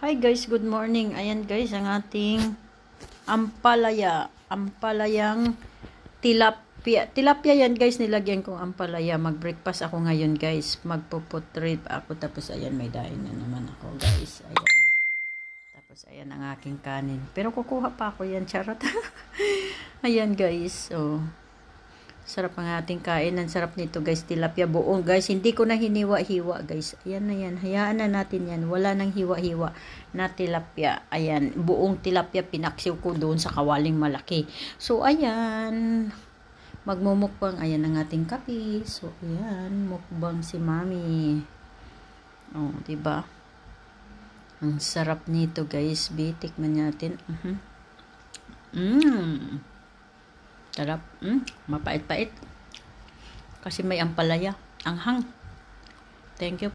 Hi guys, good morning. Ayan guys, ang ating ampalaya. Ampalayang tilapia. Tilapia yan guys, nilagyan kong ampalaya. Mag-breakfast ako ngayon guys. Magpo-portrait ako. Tapos ayan, may daing na naman ako guys. Ayan. Tapos ayan ang aking kanin. Pero kukuha pa ako yan, charot. Ayan guys, oh. Sarap ang ating kain. Ang sarap nito guys. Tilapia buong guys. Hindi ko na hiniwa-hiwa guys. Ayan na yan. Hayaan na natin yan. Wala nang hiwa-hiwa na tilapia. Ayan. Buong tilapia pinaksiw ko doon sa kawaling malaki. So ayan. Magmumukbang. Ayan ang ating kape. So ayan. Mukbang si mami. Oh, diba? Ang sarap nito guys. Bitikman natin. Sarap. Mapait-pait. Kasi may ampalaya. Anghang. Thank you.